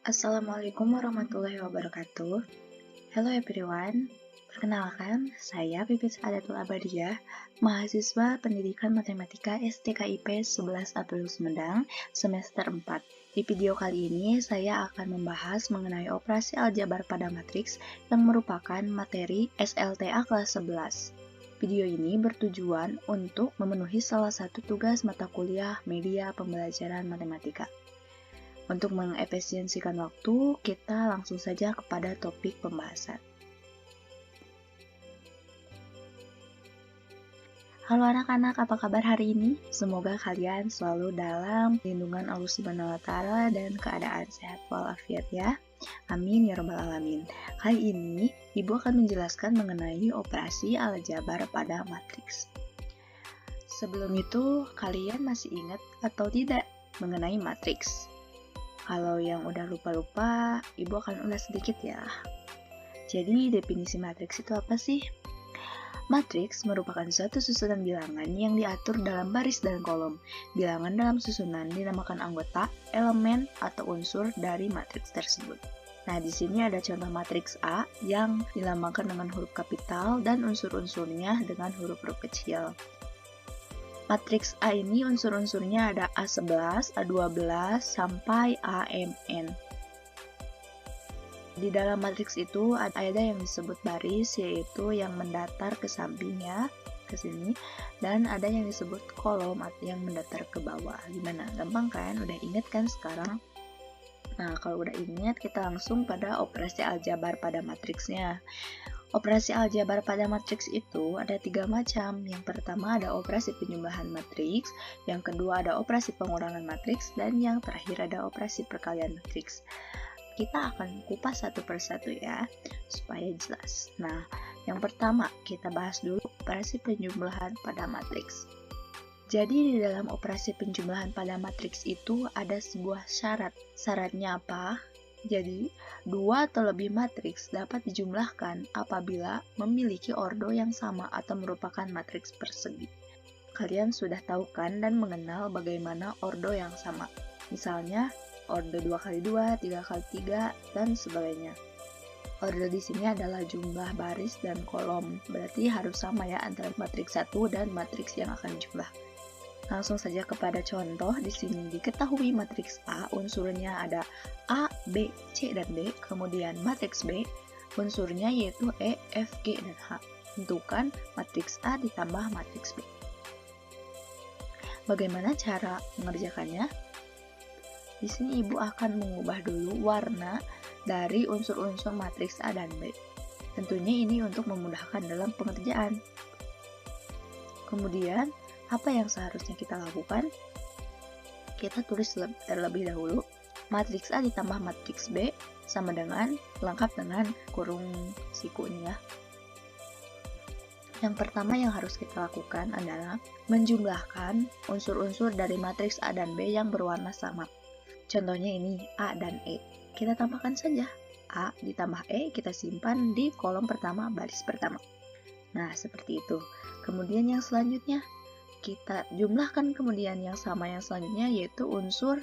Assalamualaikum warahmatullahi wabarakatuh. Hello everyone. Perkenalkan, saya Pipit Sa'adatul Abadiyah, mahasiswa Pendidikan Matematika STKIP 11 April Sumedang, semester 4. Di video kali ini, saya akan membahas mengenai operasi aljabar pada matriks yang merupakan materi SLTA kelas 11. Video ini bertujuan untuk memenuhi salah satu tugas mata kuliah media pembelajaran matematika. Untuk mengefisiensikan waktu, kita langsung saja kepada topik pembahasan. Halo anak-anak, apa kabar hari ini? Semoga kalian selalu dalam lindungan Allah Subhanahu wa Ta'ala dan keadaan sehat walafiat ya. Amin ya rabbal alamin. Kali ini, Ibu akan menjelaskan mengenai operasi aljabar pada matriks. Sebelum itu, kalian masih ingat atau tidak mengenai matriks? Kalau yang udah lupa-lupa, Ibu akan ulas sedikit ya. Jadi, definisi matriks itu apa sih? Matriks merupakan suatu susunan bilangan yang diatur dalam baris dan kolom. Bilangan dalam susunan dinamakan anggota, elemen, atau unsur dari matriks tersebut. Nah, di sini ada contoh matriks A yang dilambangkan dengan huruf kapital dan unsur-unsurnya dengan huruf-huruf kecil. Matriks A ini unsur-unsurnya ada A11, A12, sampai AMN. Di dalam matriks itu ada yang disebut baris, yaitu yang mendatar ke sampingnya, ke sini, dan ada yang disebut kolom, yang mendatar ke bawah. Gimana? Gampang kan? Udah inget kan sekarang? Nah, kalau udah ingat, kita langsung pada operasi aljabar pada matriksnya. Operasi aljabar pada matriks itu ada 3 macam. Yang pertama ada operasi penjumlahan matriks, yang kedua ada operasi pengurangan matriks, dan yang terakhir ada operasi perkalian matriks. Kita akan kupas satu persatu ya, supaya jelas. Nah, yang pertama kita bahas dulu operasi penjumlahan pada matriks. Jadi di dalam operasi penjumlahan pada matriks itu ada sebuah syarat. Syaratnya apa? Jadi, 2 atau lebih matriks dapat dijumlahkan apabila memiliki ordo yang sama atau merupakan matriks persegi. Kalian sudah tahu kan dan mengenal bagaimana ordo yang sama. Misalnya, ordo 2x2, 3x3, dan sebagainya. Ordo di sini adalah jumlah baris dan kolom. Berarti harus sama ya antara matriks 1 dan matriks yang akan dijumlah. Langsung saja kepada contoh. Di sini diketahui matriks A unsurnya ada A, B, C, dan D. Kemudian matriks B unsurnya yaitu E, F, G, dan H. Tentukan matriks A ditambah matriks B. Bagaimana cara mengerjakannya? Di sini Ibu akan mengubah dulu warna dari unsur-unsur matriks A dan B. Tentunya ini untuk memudahkan dalam pengerjaan. Kemudian apa yang seharusnya kita lakukan? Kita tulis terlebih dahulu, matriks A ditambah matriks B sama dengan, lengkap dengan kurung siku ini ya. Yang pertama yang harus kita lakukan adalah menjumlahkan unsur-unsur dari matriks A dan B yang berwarna sama. Contohnya ini A dan E. Kita tambahkan saja. A ditambah E kita simpan di kolom pertama, baris pertama. Nah, seperti itu. Kemudian yang selanjutnya, kita jumlahkan kemudian yang sama yang selanjutnya yaitu unsur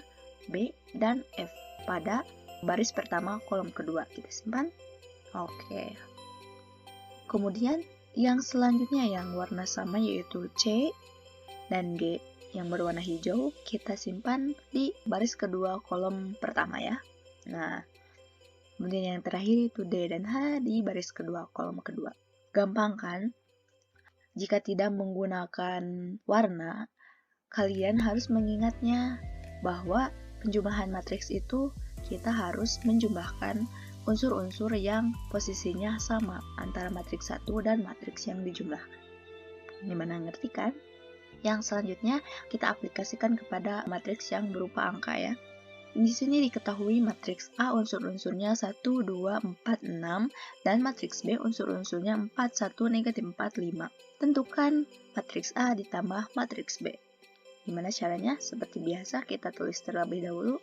B dan F pada baris pertama kolom kedua. Kita simpan. Oke. Kemudian yang selanjutnya yang warna sama yaitu C dan G yang berwarna hijau kita simpan di baris kedua kolom pertama ya. Nah, kemudian yang terakhir itu D dan H di baris kedua kolom kedua. Gampang kan? Jika tidak menggunakan warna, kalian harus mengingatnya bahwa penjumlahan matriks itu kita harus menjumlahkan unsur-unsur yang posisinya sama antara matriks 1 dan matriks yang dijumlahkan. Gimana, ngerti kan? Yang selanjutnya kita aplikasikan kepada matriks yang berupa angka ya. Di sini diketahui matriks A unsur-unsurnya 1, 2, 4, 6 dan matriks B unsur-unsurnya 4, 1, negatif 4, 5. Tentukan matriks A ditambah matriks B. Gimana caranya? Seperti biasa kita tulis terlebih dahulu.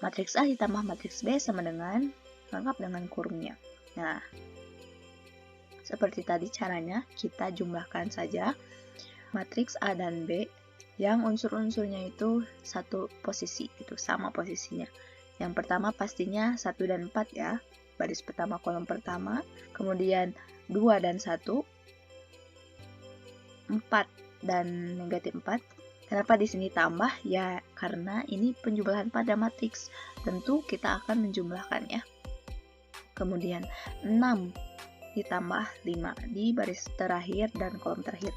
Matriks A ditambah matriks B sama dengan, lengkap dengan kurungnya. Nah, seperti tadi caranya kita jumlahkan saja matriks A dan B yang unsur-unsurnya itu satu posisi, itu sama posisinya. Yang pertama pastinya 1 dan 4 ya. Baris pertama kolom pertama, kemudian 2 dan 1, 4 dan negatif 4. Kenapa di sini tambah? Ya karena ini penjumlahan pada matriks. Tentu kita akan menjumlahkannya. Kemudian 6 ditambah 5 di baris terakhir dan kolom terakhir.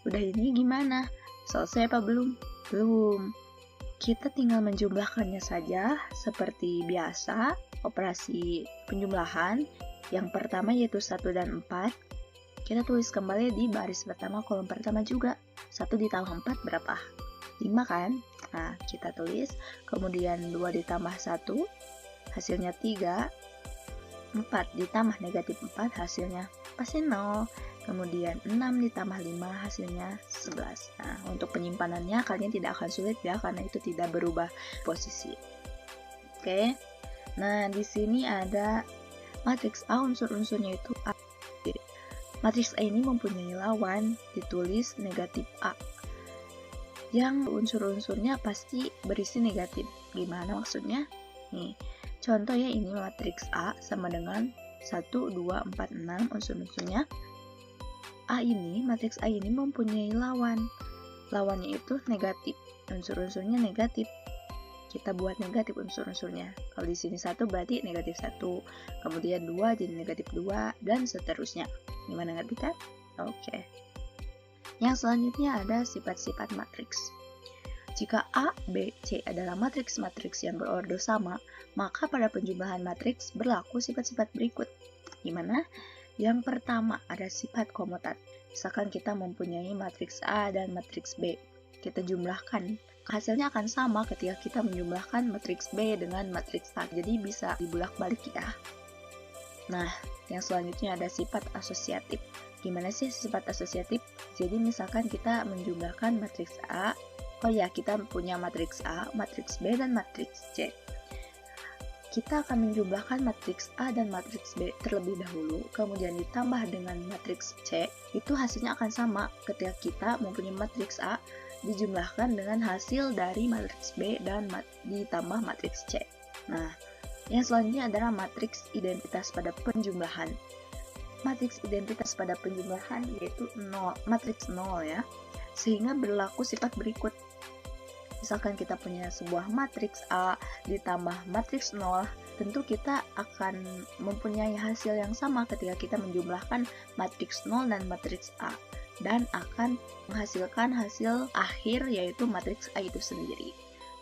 Udah ini gimana? Selesai apa belum? Belum. Kita tinggal menjumlahkannya saja seperti biasa, operasi penjumlahan. Yang pertama yaitu 1 dan 4. Kita tulis kembali di baris pertama kolom pertama juga. 1 ditambah 4 berapa? 5 kan? Nah, kita tulis. Kemudian 2 ditambah 1, hasilnya 3. 4 ditambah negatif 4, hasilnya pasti 0. Kemudian 6 ditambah 5, hasilnya 11. Nah, untuk penyimpanannya kalian tidak akan sulit ya, karena itu tidak berubah posisi. Oke. Nah, di sini ada matriks A, unsur-unsurnya itu A. Matriks A ini mempunyai lawan, ditulis negatif A. Yang unsur-unsurnya pasti berisi negatif. Gimana maksudnya? Nih, contoh ya, ini matriks A sama dengan 1, 2, 4, 6 unsur-unsurnya. Matriks A ini mempunyai lawan. Lawannya itu negatif. Unsur-unsurnya negatif. Kita buat negatif unsur-unsurnya. Kalau di sini 1 berarti negatif 1. Kemudian 2 jadi negatif 2 dan seterusnya. Gimana, ngerti kan? Oke. Yang selanjutnya ada sifat-sifat matriks. Jika A, B, C adalah matriks-matriks yang berordo sama, maka pada penjumlahan matriks berlaku sifat-sifat berikut. Gimana? Yang pertama ada sifat komutat. Misalkan kita mempunyai matriks A dan matriks B. Kita jumlahkan. Hasilnya akan sama ketika kita menjumlahkan matriks B dengan matriks A. Jadi bisa dibulak-balik ya. Nah, yang selanjutnya ada sifat asosiatif. Gimana sih sifat asosiatif? Jadi misalkan kita menjumlahkan matriks A. Oh ya, kita punya matriks A, matriks B, dan matriks C. Kita akan menjumlahkan matriks A dan matriks B terlebih dahulu, kemudian ditambah dengan matriks C. Itu hasilnya akan sama ketika kita mempunyai matriks A dijumlahkan dengan hasil dari matriks B dan ditambah matriks C. Nah, yang selanjutnya adalah matriks identitas pada penjumlahan. Matriks identitas pada penjumlahan yaitu 0, matriks 0 ya. Sehingga berlaku sifat berikut. Misalkan kita punya sebuah matriks A ditambah matriks 0, tentu kita akan mempunyai hasil yang sama ketika kita menjumlahkan matriks 0 dan matriks A, dan akan menghasilkan hasil akhir yaitu matriks A itu sendiri.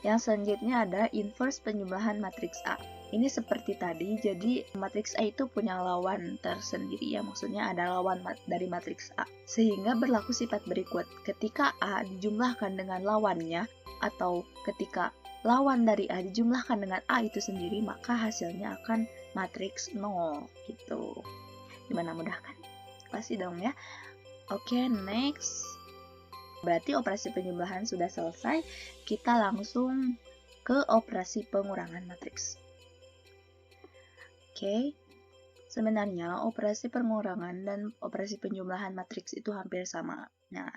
Yang selanjutnya ada inverse penjumlahan matriks A. Ini seperti tadi, jadi matriks A itu punya lawan tersendiri ya, maksudnya ada lawan dari matriks A. Sehingga berlaku sifat berikut, ketika A dijumlahkan dengan lawannya, atau ketika lawan dari A dijumlahkan dengan A itu sendiri, maka hasilnya akan matriks 0 gitu. Gimana, mudah kan? Pasti dong ya. Oke, next. Berarti operasi penjumlahan sudah selesai. Kita langsung ke operasi pengurangan matriks. Oke. Sebenarnya operasi pengurangan dan operasi penjumlahan matriks itu hampir sama. Nah,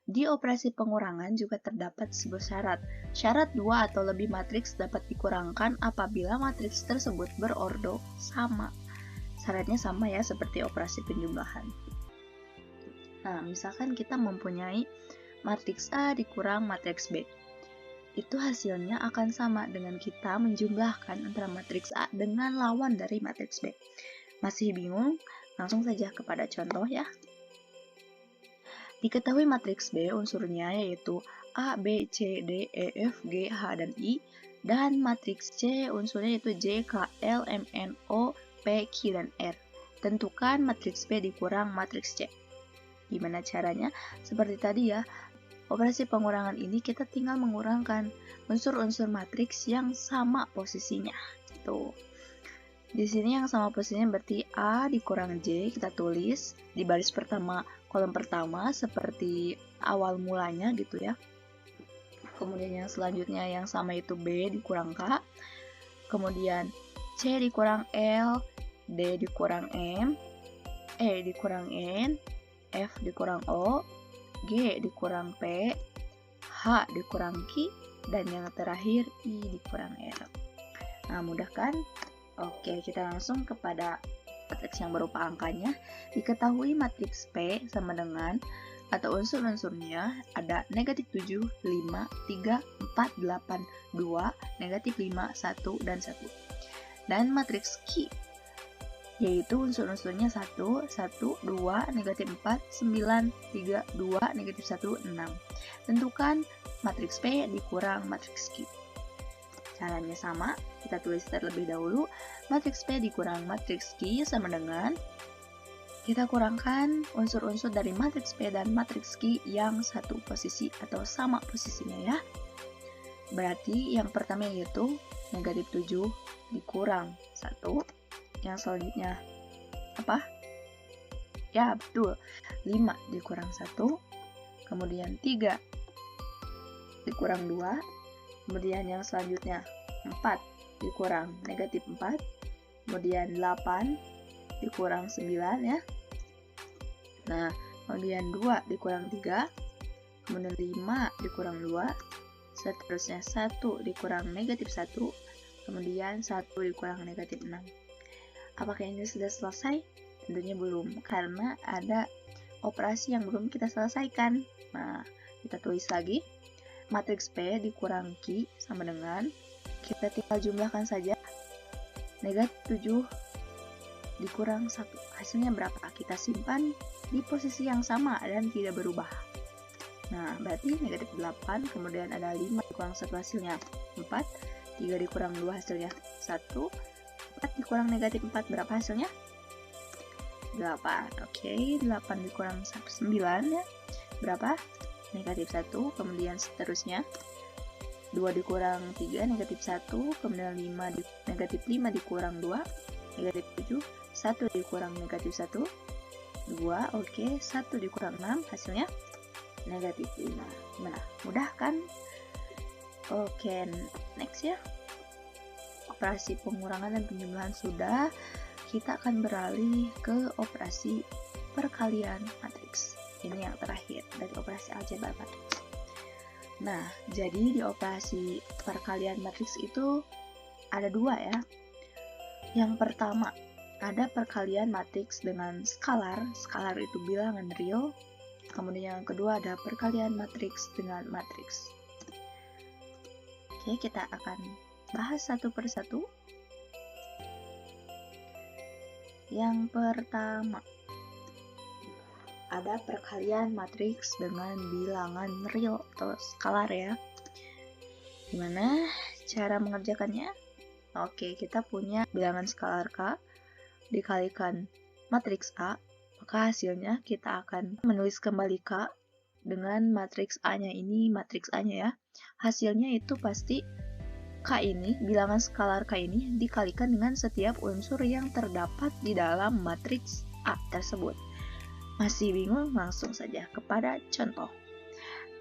di operasi pengurangan juga terdapat sebuah syarat. Syarat 2 atau lebih matriks dapat dikurangkan apabila matriks tersebut berordo sama. Syaratnya sama ya seperti operasi penjumlahan. Nah, misalkan kita mempunyai matriks A dikurang matriks B. Itu hasilnya akan sama dengan kita menjumlahkan antara matriks A dengan lawan dari matriks B. Masih bingung? Langsung saja kepada contoh ya. Diketahui matriks B unsurnya yaitu A, B, C, D, E, F, G, H, dan I, dan matriks C unsurnya yaitu J, K, L, M, N, O, P, Q, dan R. Tentukan matriks B dikurang matriks C. Gimana caranya? Seperti tadi ya, operasi pengurangan ini kita tinggal mengurangkan unsur-unsur matriks yang sama posisinya. Tuh. Di sini yang sama posisinya berarti A dikurang J, kita tulis di baris pertama kolom pertama seperti awal mulanya gitu ya. Kemudian yang selanjutnya yang sama itu B dikurang K. Kemudian C dikurang L, D dikurang M, E dikurang N, F dikurang O, G dikurang P, H dikurang Q, dan yang terakhir I dikurang R. Nah, mudah kan? Oke, kita langsung kepada matriks yang berupa angkanya. Diketahui matriks P sama dengan atau unsur-unsurnya ada negatif 7, 5, 3, 4, 8, 2, negatif 5, 1, dan 1. Dan matriks Q, yaitu unsur-unsurnya 1, 1, 2, negatif 4, 9, 3, 2, negatif 1, 6. Tentukan matriks P dikurang matriks Q. Caranya sama, kita tulis terlebih dahulu. Matriks P dikurang matriks Q sama dengan kita kurangkan unsur-unsur dari matriks P dan matriks Q yang satu posisi atau sama posisinya ya. Berarti yang pertama yaitu negatif 7 dikurang 1. Yang selanjutnya apa? Ya betul, 5 dikurang 1. Kemudian 3 dikurang 2. Kemudian yang selanjutnya 4 dikurang negatif 4. Kemudian 8 dikurang 9 ya. Nah, kemudian 2 dikurang 3, kemudian 5 dikurang 2, seterusnya 1 dikurang negatif 1, kemudian 1 dikurang negatif 6. Apakah ini sudah selesai? Tentunya belum, karena ada operasi yang belum kita selesaikan. Nah, kita tulis lagi. Matriks P dikurang Q sama dengan, kita tinggal jumlahkan saja. Negatif 7 dikurang 1. Hasilnya berapa? Kita simpan di posisi yang sama dan tidak berubah. Nah, berarti negatif 8, kemudian ada 5 dikurang 1 hasilnya 4, 3 dikurang 2 hasilnya 1, 4 dikurang negatif 4 berapa hasilnya? 8. Oke, 8 dikurang 1, 9 ya. Berapa? Negatif 1, kemudian seterusnya 2 dikurang 3, negatif 1, kemudian negatif 5 dikurang 2, negatif 7, 1 dikurang negatif 1, 2, oke, 1 dikurang 6, hasilnya negatif 5. Gimana? Mudah kan? Oke, next ya. Operasi pengurangan dan penjumlahan sudah. Kita akan beralih ke operasi perkalian matriks. Ini yang terakhir dari operasi aljabar matriks. Nah, jadi di operasi perkalian matriks itu ada dua ya. Yang pertama, ada perkalian matriks dengan skalar. Skalar itu bilangan real. Kemudian yang kedua ada perkalian matriks dengan matriks. Oke, kita akan bahas satu persatu. Yang pertama, ada perkalian matriks dengan bilangan real atau skalar ya. Gimana cara mengerjakannya? Oke, kita punya bilangan skalar K dikalikan matriks A, maka hasilnya kita akan menulis kembali K dengan matriks A-nya ini, matriks A-nya ya. Hasilnya itu pasti K ini, bilangan skalar K ini dikalikan dengan setiap unsur yang terdapat di dalam matriks A tersebut. Masih bingung? Langsung saja kepada contoh.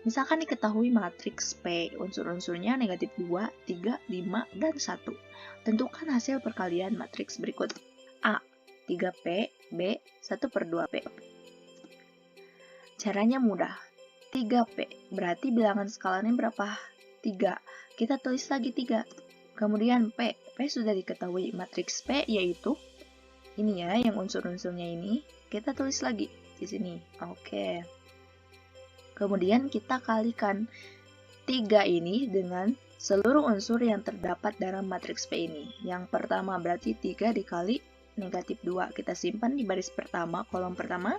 Misalkan diketahui matriks P, unsur-unsurnya negatif 2, 3, 5, dan 1. Tentukan hasil perkalian matriks berikut. A, 3P, B, 1/2P. Caranya mudah. 3P, berarti bilangan skalarnya berapa? 3. Kita tulis lagi 3. Kemudian P sudah diketahui. Matriks P yaitu ini ya, yang unsur-unsurnya ini. Kita tulis lagi di sini. Oke. Kemudian kita kalikan 3 ini dengan seluruh unsur yang terdapat dalam matriks P ini. Yang pertama berarti 3 dikali negatif 2. Kita simpan di baris pertama, kolom pertama.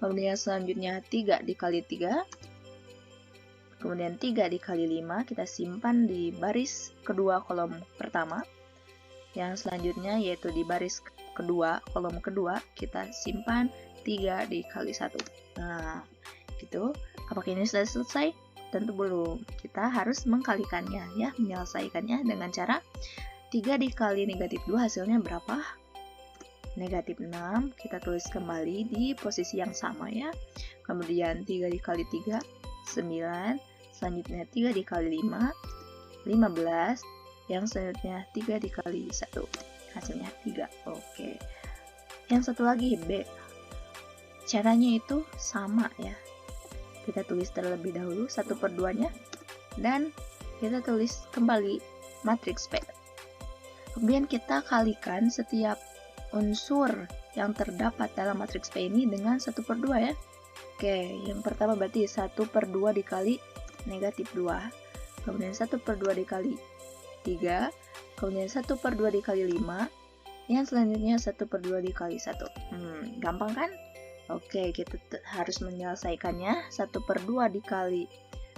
Kemudian selanjutnya 3 dikali 3. Kemudian 3 dikali 5. Kita simpan di baris kedua, kolom pertama. Yang selanjutnya yaitu di baris kedua, kolom kedua. Kita simpan 3 dikali 1. Nah, gitu. Apakah ini sudah selesai? Tentu belum. Kita harus mengkalikannya ya, menyelesaikannya dengan cara 3 dikali negatif 2 hasilnya berapa? Negatif 6. Kita tulis kembali di posisi yang sama ya. Kemudian 3 dikali 3, 9. Selanjutnya 3 dikali 5, 15. Yang selanjutnya 3 dikali 1. Hasilnya 3. Oke. Yang satu lagi B. Caranya itu sama ya. Kita tulis terlebih dahulu 1/2-nya dan kita tulis kembali matriks P. Kemudian kita kalikan setiap unsur yang terdapat dalam matriks P ini dengan 1/2 ya. Oke, yang pertama berarti 1/2 dikali negatif 2. Kemudian 1/2 dikali 3. Kemudian 1/2 dikali 5. Yang selanjutnya 1/2 dikali 1. Gampang kan? Oke, kita harus menyelesaikannya. 1/2 dikali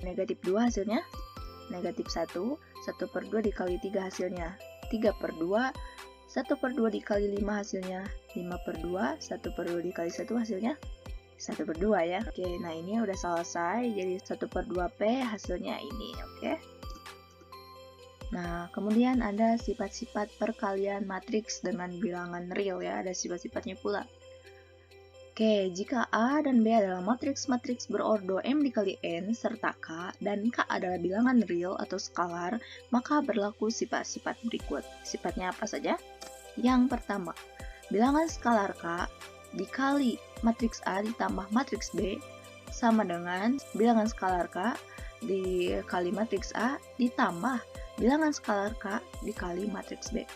negatif 2 hasilnya negatif 1. 1/2 dikali 3 hasilnya 3/2. 1/2 dikali 5 hasilnya 5/2. 1/2 dikali 1 hasilnya 1/2 ya. Oke, nah ini udah selesai. Jadi 1/2 P hasilnya ini. Oke. Nah, kemudian ada sifat-sifat perkalian matriks dengan bilangan real ya. Ada sifat-sifatnya pula. Oke, jika A dan B adalah matriks-matriks berordo M dikali N serta K, dan K adalah bilangan real atau skalar, maka berlaku sifat-sifat berikut. Sifatnya apa saja? Yang pertama, bilangan skalar K dikali matriks A ditambah matriks B sama dengan bilangan skalar K dikali matriks A ditambah bilangan skalar K dikali matriks B.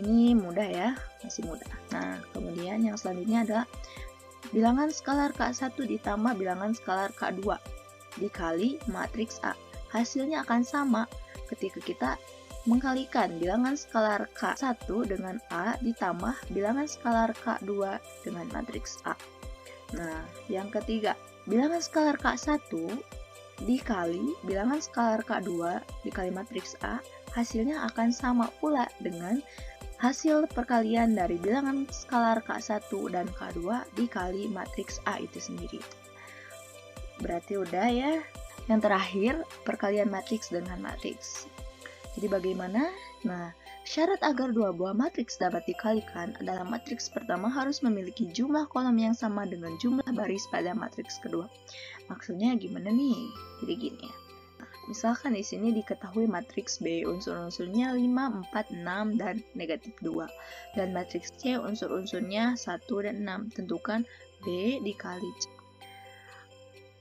Ini mudah ya, masih mudah. Nah, kemudian yang selanjutnya adalah bilangan skalar K1 ditambah bilangan skalar K2 dikali matriks A. Hasilnya akan sama ketika kita mengkalikan bilangan skalar K1 dengan A ditambah bilangan skalar K2 dengan matriks A. Nah, yang ketiga, bilangan skalar K1 dikali bilangan skalar K2 dikali matriks A, hasilnya akan sama pula dengan hasil perkalian dari bilangan skalar K1 dan K2 dikali matriks A itu sendiri. Berarti udah ya. Yang terakhir, perkalian matriks dengan matriks. Jadi bagaimana? Nah, syarat agar dua buah matriks dapat dikalikan adalah matriks pertama harus memiliki jumlah kolom yang sama dengan jumlah baris pada matriks kedua. Maksudnya gimana nih? Jadi gini ya. Misalkan di sini diketahui matriks B unsur-unsurnya 5, 4, 6, dan negatif 2. Dan matriks C unsur-unsurnya 1 dan 6. Tentukan B dikali C.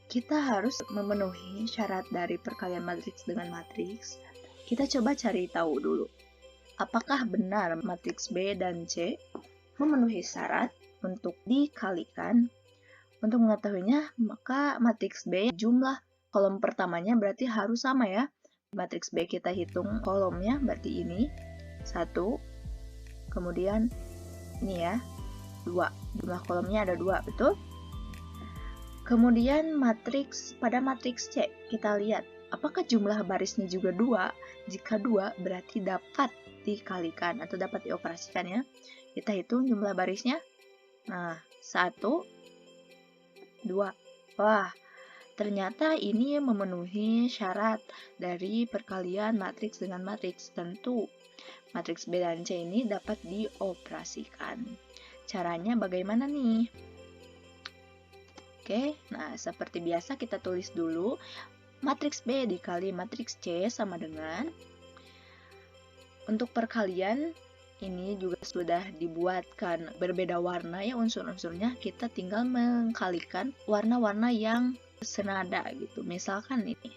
Kita harus memenuhi syarat dari perkalian matriks dengan matriks. Kita coba cari tahu dulu. Apakah benar matriks B dan C memenuhi syarat untuk dikalikan? Untuk mengetahuinya, maka matriks B jumlah kolom pertamanya berarti harus sama ya. Matriks B kita hitung kolomnya berarti ini 1. Kemudian ini ya 2. Jumlah kolomnya ada 2, betul? Kemudian pada matriks C kita lihat apakah jumlah barisnya juga 2. Jika 2 berarti dapat dikalikan atau dapat dioperasikan ya. Kita hitung jumlah barisnya. Nah, 1, 2. Wah, ternyata ini memenuhi syarat dari perkalian matriks dengan matriks. Tentu, matriks B dan C ini dapat dioperasikan. Caranya bagaimana nih? Oke, nah seperti biasa kita tulis dulu. Matriks B dikali matriks C sama dengan, untuk perkalian ini juga sudah dibuatkan berbeda warna ya unsur-unsurnya. Kita tinggal mengkalikan warna-warna yang senada gitu. Misalkan ini,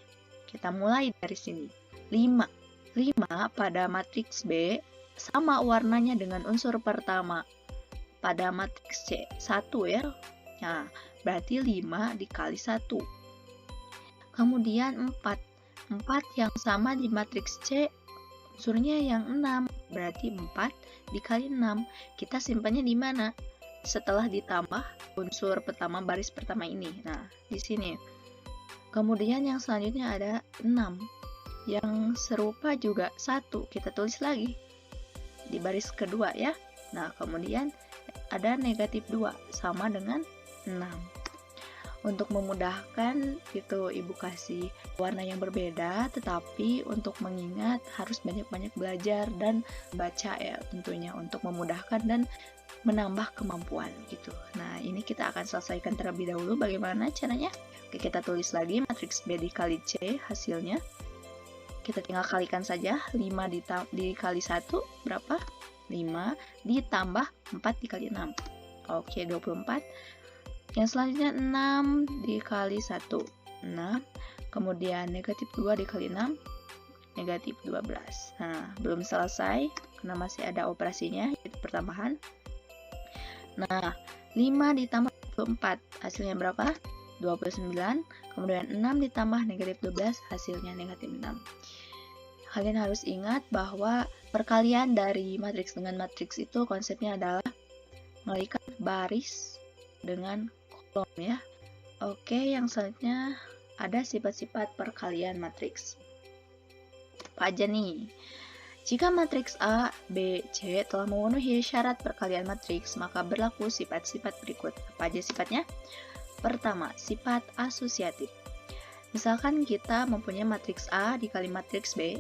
kita mulai dari sini. 5 pada matriks B sama warnanya dengan unsur pertama pada matriks C. 1 ya. Nah, berarti 5 dikali 1. Kemudian 4 yang sama di matriks C unsurnya yang 6. Berarti 4 dikali 6. Kita simpannya di mana? Setelah ditambah unsur pertama baris pertama ini. Nah, di sini. Kemudian yang selanjutnya ada 6. Yang serupa juga 1. Kita tulis lagi di baris kedua ya. Nah, kemudian ada negatif 2 sama dengan 6. Untuk memudahkan itu Ibu kasih warna yang berbeda, tetapi untuk mengingat harus banyak-banyak belajar dan baca ya tentunya untuk memudahkan dan menambah kemampuan gitu. Nah, ini kita akan selesaikan terlebih dahulu. Bagaimana caranya? Oke, kita tulis lagi matriks B dikali C hasilnya. Kita tinggal kalikan saja. 5 dikali 1 berapa? 5 ditambah 4 dikali 6. Oke, 24. Yang selanjutnya 6 dikali 1. 6. Kemudian negatif 2 dikali 6, negatif 12. Nah, belum selesai, karena masih ada operasinya, yaitu pertambahan. Nah, 5 ditambah 24, hasilnya berapa? 29. Kemudian 6 ditambah negatif 12, hasilnya negatif 6. Kalian harus ingat bahwa perkalian dari matriks dengan matriks itu konsepnya adalah mengalikan baris dengan kolom ya. Oke, yang selanjutnya ada sifat-sifat perkalian matriks. Apa aja nih? Jika matriks A, B, C telah memenuhi syarat perkalian matriks, maka berlaku sifat-sifat berikut. Apa aja sifatnya? Pertama, sifat asosiatif. Misalkan kita mempunyai matriks A dikali matriks B,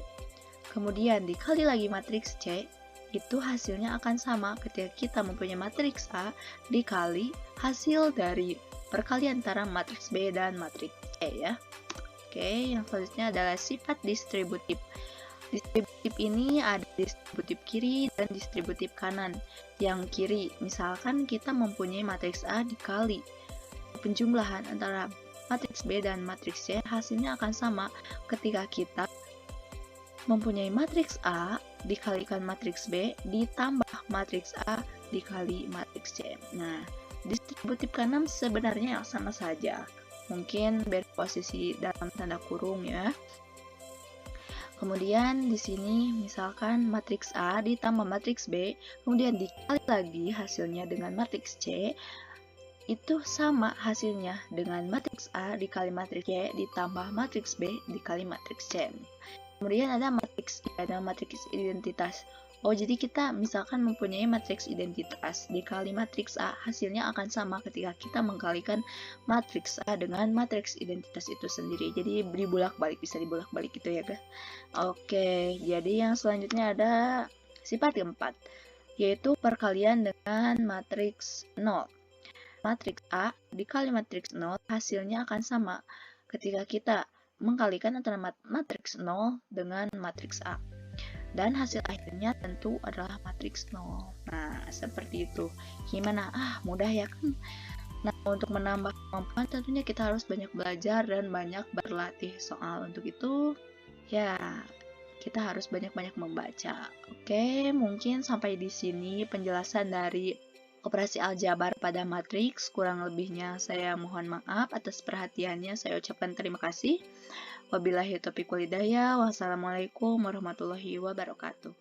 kemudian dikali lagi matriks C, itu hasilnya akan sama ketika kita mempunyai matriks A dikali hasil dari perkalian antara matriks B dan matriks C ya. Oke, yang selanjutnya adalah sifat distributif. Distributif ini ada distributif kiri dan distributif kanan. Yang kiri, misalkan kita mempunyai matriks A dikali penjumlahan antara matriks B dan matriks C, hasilnya akan sama ketika kita mempunyai matriks A dikalikan matriks B ditambah matriks A dikali matriks C. Nah, distributif kanan sebenarnya sama saja. Mungkin beda posisi dalam tanda kurung ya. Kemudian di sini misalkan matriks A ditambah matriks B, kemudian dikali lagi hasilnya dengan matriks C, itu sama hasilnya dengan matriks A dikali matriks C ditambah matriks B dikali matriks C. Kemudian ada matriks identitas. Oh, jadi kita misalkan mempunyai matriks identitas dikali matriks A, hasilnya akan sama ketika kita mengkalikan matriks A dengan matriks identitas itu sendiri. Jadi dibolak-balik, bisa dibolak-balik gitu ya, guys. Oke, jadi yang selanjutnya ada sifat keempat, yaitu perkalian dengan matriks 0. Matriks A dikali matriks 0, hasilnya akan sama ketika kita mengkalikan antara matriks 0 dengan matriks A. Dan hasil akhirnya tentu adalah matriks 0. Nah, seperti itu. Gimana? Mudah ya kan? Nah, untuk menambah kemampuan tentunya kita harus banyak belajar dan banyak berlatih soal. Untuk itu, ya, kita harus banyak-banyak membaca. Oke, mungkin sampai di sini penjelasan dari operasi aljabar pada matriks. Kurang lebihnya saya mohon maaf atas perhatiannya. Saya ucapkan terima kasih. Wabillahi taufiq wal hidayah. Wassalamualaikum warahmatullahi wabarakatuh.